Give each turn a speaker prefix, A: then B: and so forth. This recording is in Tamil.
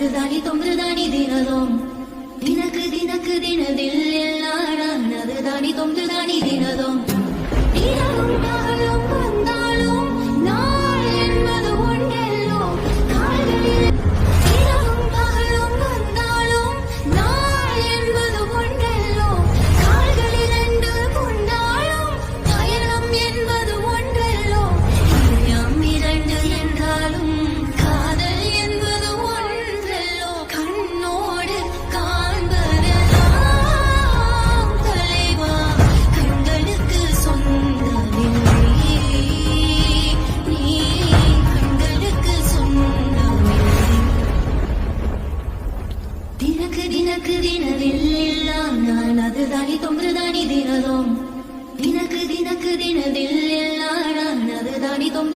A: அதுதானி தொங்குதானி தினதும் தினக்கு தினக்கு தினதில் எல்லாடான் அதுதானி தொங்குதானி தினதும் இரவும் பகலும் வந்தாலும் நாள் என்பது ஒன்றெல்லோ கால்களில் இரவும் பகலும் வந்தாலும் நாள் என்பது ஒன்றெல்லோ கால்களில் ரெண்டு கொண்டாலும் பயணம் என்பது ஒன்றெல்லோ இதயம் இரண்டு என்றாலும் காதல் என்பது ஒன்றெல்லோ கண்ணோடு காண்பதெல்லாம் தலைவா கண்களுக்கு சொந்தமில்லை நீ கண்களுக்கு சொந்தமில்லை தினக்கு தினக்கு தினதில் எல்லாம் நான் அதுதானி தொங்குதானி தினதும் தினக்கு தினக்கு தினதில் எல்லா நான் அதுதானி தொங்கு